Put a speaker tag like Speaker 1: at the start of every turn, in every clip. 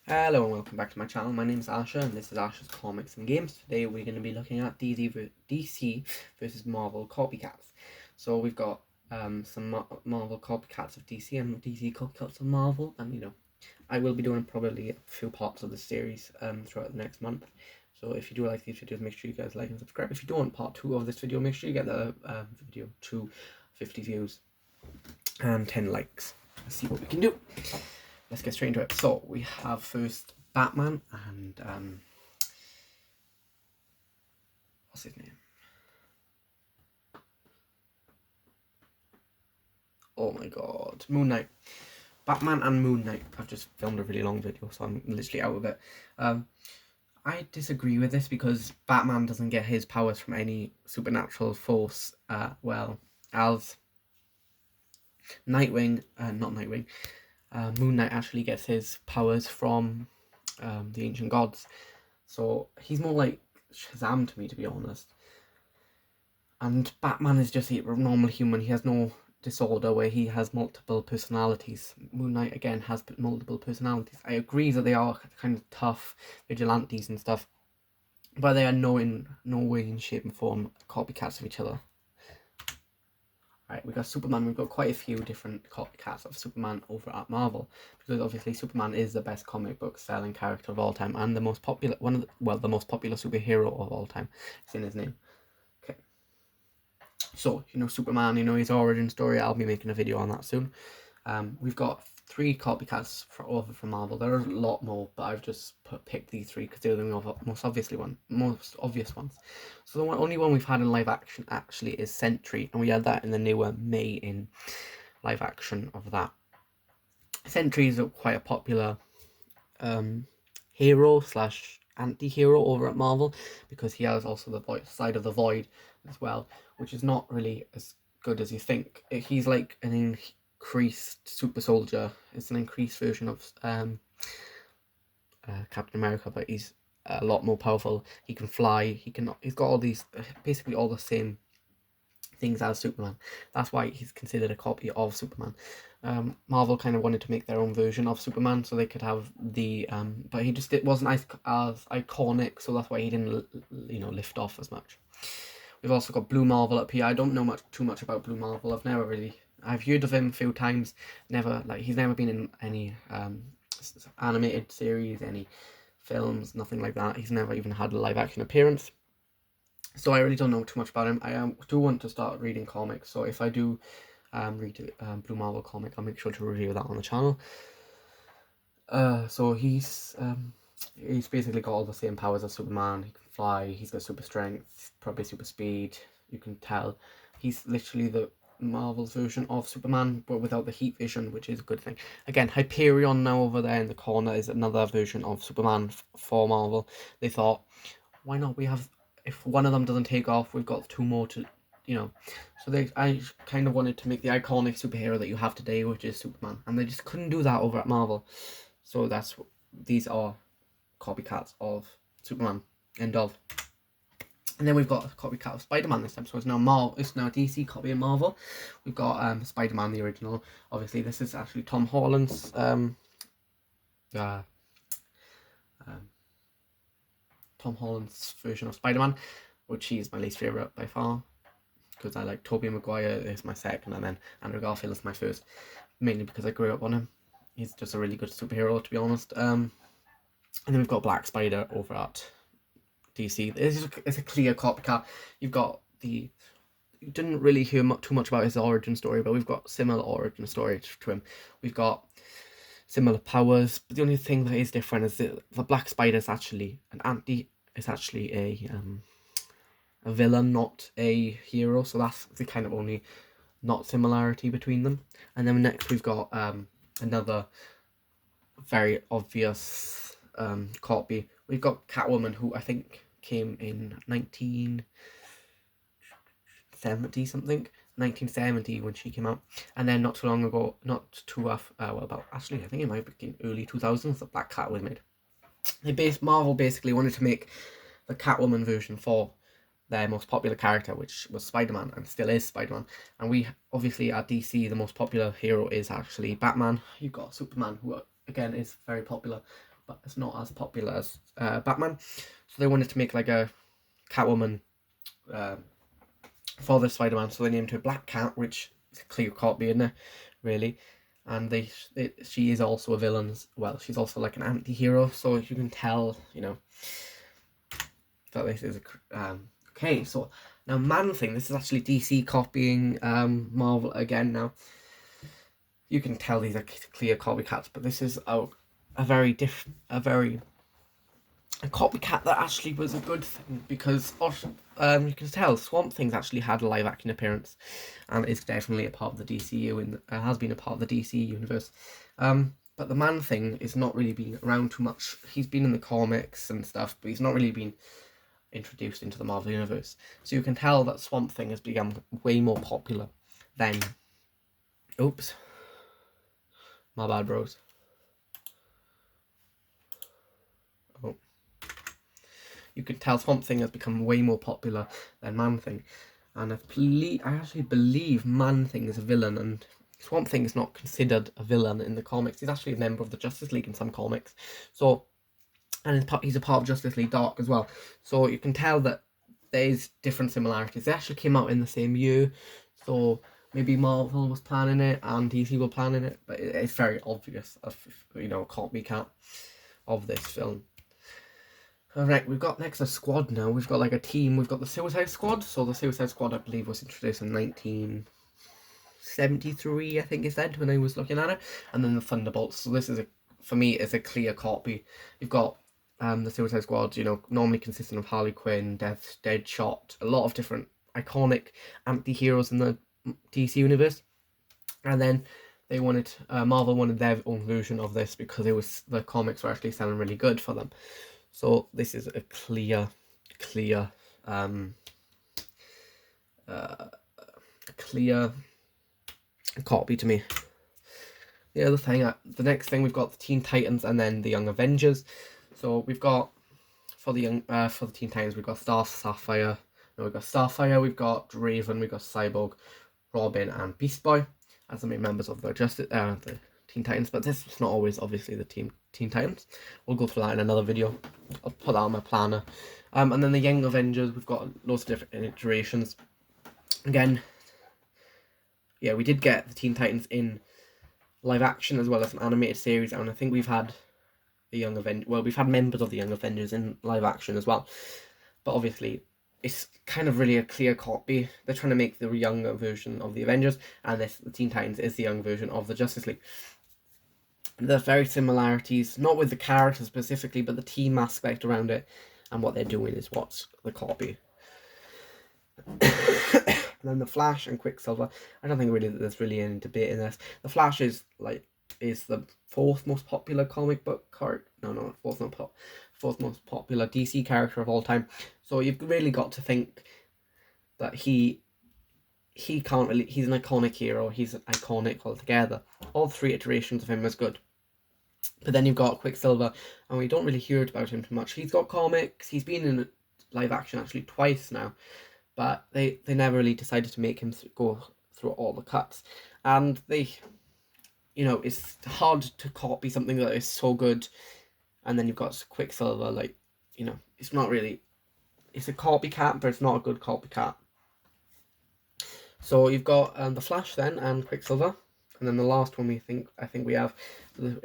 Speaker 1: Hello and welcome back to my channel. My name is Asha and this is Asha's Comics and Games. Today we're going to be looking at DC versus Marvel copycats. So we've got some Marvel copycats of DC and DC copycats of Marvel, and I will be doing probably a few parts of the series throughout the next month. So if you do like these videos, make sure you guys like and subscribe. If you do want part 2 of this video, make sure you get the video to 50 views and 10 likes. Let's see what we can do. Let's get straight into it. So we have first Batman and what's his name? Oh my god, Moon Knight. Batman and Moon Knight. I've just filmed a really long video, so I'm literally out of it. I disagree with this because Batman doesn't get his powers from any supernatural force, as Nightwing, not Nightwing, Moon Knight actually gets his powers from the ancient gods. So he's more like Shazam to me, to be honest. And Batman is just a normal human. He has no disorder where he has multiple personalities. Moon Knight, again, has multiple personalities. I agree that they are kind of tough vigilantes and stuff, but they are in no way, in shape and form, copycats of each other. Right, we got Superman. We've got quite a few different copycats of Superman over at Marvel, because obviously Superman is the best comic book selling character of all time and the most popular the most popular superhero of all time. It's in his name. Okay. So, Superman, his origin story. I'll be making a video on that soon. We've got 3 copycats over from Marvel. There are a lot more, but I've just picked these 3 because they're the most obvious ones. So the only one we've had in live action actually is Sentry, and we had that in the newer May in live action of that. Sentry is quite a popular hero / anti-hero over at Marvel, because he has also the side of the Void as well, which is not really as good as you think. He's like an increased super soldier. It's an increased version of Captain America, but he's a lot more powerful. He can fly. He's got all these, basically all the same things as Superman. That's why he's considered a copy of Superman. Marvel kind of wanted to make their own version of Superman so they could have the but it wasn't as iconic, so that's why he didn't lift off as much. We've also got Blue Marvel up here. I don't know too much about Blue Marvel. I've heard of him a few times. He's never been in any animated series, any films, nothing like that. He's never even had a live action appearance. So I really don't know too much about him. I do want to start reading comics, so if I do read a Blue Marvel comic, I'll make sure to review that on the channel. So he's basically got all the same powers as Superman. He can fly, he's got super strength, probably super speed. You can tell he's literally the Marvel's version of Superman, but without the heat vision, which is a good thing. Again, Hyperion now over there in the corner is another version of Superman for Marvel. They thought, why not? If one of them doesn't take off, we've got 2 more to, So I kind of wanted to make the iconic superhero that you have today, which is Superman, and they just couldn't do that over at Marvel. So these are copycats of Superman. End of. And then we've got a copycat of Spider-Man this time, so it's now DC copy of Marvel. We've got Spider-Man the original. Obviously, this is actually Tom Holland's version of Spider-Man, which he's my least favourite by far, because I like Tobey Maguire is my second, and then Andrew Garfield is my first, mainly because I grew up on him. He's just a really good superhero, to be honest. And then we've got Black Spider over at DC. It's a clear copycat. You didn't really hear too much about his origin story, but we've got similar origin story to him. We've got similar powers, but the only thing that is different is that the Black Spider is actually it's actually a villain, not a hero. So that's the kind of only not similarity between them. And then next we've got another very obvious copy. We've got Catwoman, who I think came in 1970 something. 1970 when she came out, and then not too long ago, I think it might be in early 2000s, that Black Cat was made. Marvel basically wanted to make the Catwoman version for their most popular character, which was Spider-Man, and still is Spider-Man. And we obviously at DC, the most popular hero is actually Batman. You've got Superman, who again is very popular. but it's not as popular as Batman. So they wanted to make like a Catwoman for the Spider-Man, so they named her Black Cat, which is a clear copy, isn't it, really? And she is also a villain as well. She's also like an anti-hero, so you can tell, you know, that this is a okay. So now Man Thing, this is actually DC copying Marvel again. Now you can tell these are clear copycats, but this is a copycat that actually was a good thing, because you can tell Swamp Thing's actually had a live action appearance and is definitely a part of the DCU and has been a part of the DC universe. But the Man Thing is not really been around too much. He's been in the comics and stuff, but he's not really been introduced into the Marvel universe. So you can tell that Swamp Thing has become way more popular than... Oops. My bad, bros. Oh. You can tell Swamp Thing has become way more popular than Man Thing. And I actually believe Man Thing is a villain, and Swamp Thing is not considered a villain in the comics. He's actually a member of the Justice League in some comics. So, and he's a part of Justice League Dark as well. So you can tell that there's different similarities. They actually came out in the same year, so maybe Marvel was planning it and DC were planning it, but it's very obvious, you know, copycat of this film. Alright, we've got next a squad now. We've got like a team. We've got the Suicide Squad. So the Suicide Squad, I believe, was introduced in 1973, I think it said, when I was looking at it. And then the Thunderbolts. So this is, for me, is a clear copy. You've got the Suicide Squad, you know, normally consisting of Harley Quinn, Deadshot, a lot of different iconic anti-heroes in the DC universe. And then they wanted, Marvel wanted their own version of this because the comics were actually selling really good for them. So this is a clear copy to me. The next thing, we've got the Teen Titans and then the Young Avengers. So we've got for the Teen Titans, we've got Starfire, we've got Raven, we've got Cyborg, Robin, and Beast Boy as the main members of the Teen Titans, but this is not always obviously the Teen Titans. We'll go through that in another video. I'll put that on my planner. And then the Young Avengers, we've got loads of different iterations. Again, yeah, we did get the Teen Titans in live action as well as an animated series, and I think we've had we've had members of the Young Avengers in live action as well. But obviously, it's kind of really a clear copy. They're trying to make the younger version of the Avengers, and the Teen Titans is the young version of the Justice League. There's very similarities, not with the characters specifically, but the team aspect around it, and what they're doing is what's the copy. And then the Flash and Quicksilver, I don't think really that there's really any debate in this. The Flash is the fourth most popular comic book fourth most popular DC character of all time. So you've really got to think that he's an iconic hero. He's iconic altogether. All three iterations of him is good. But then you've got Quicksilver, and we don't really hear about him too much. He's got comics. He's been in live action actually twice now, but they never really decided to make him go through all the cuts. And it's hard to copy something that is so good. And then you've got Quicksilver, it's not really... It's a copycat, but it's not a good copycat. So you've got the Flash then, and Quicksilver. And then the last one I think we have...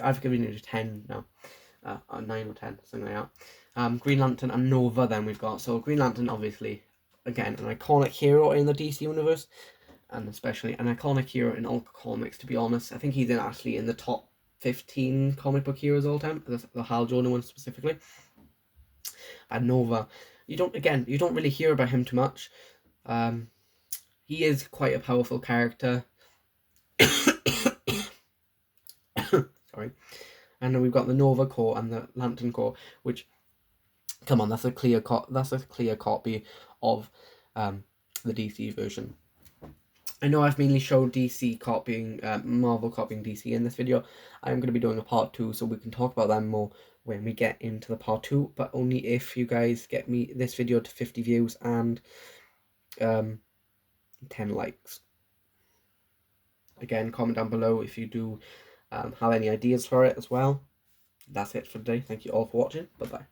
Speaker 1: I've given you 10 now. 9 or 10, something like that. Green Lantern and Nova then we've got. So Green Lantern, obviously, again, an iconic hero in the DC universe. And especially an iconic hero in all comics, to be honest. I think he's actually in the top 15 comic book heroes all time. The Hal Jordan one specifically. And Nova. You don't really hear about him too much. He is quite a powerful character. Sorry. And then we've got the Nova Corps and the Lantern Corps, which, come on, that's a clear copy of the DC version. I know I've mainly showed DC copying, Marvel copying DC in this video. I'm going to be doing a part 2, so we can talk about them more when we get into the part 2, but only if you guys get this video to 50 views and 10 likes. Again, comment down below if you do have any ideas for it as well. That's it for today. Thank you all for watching. Bye bye.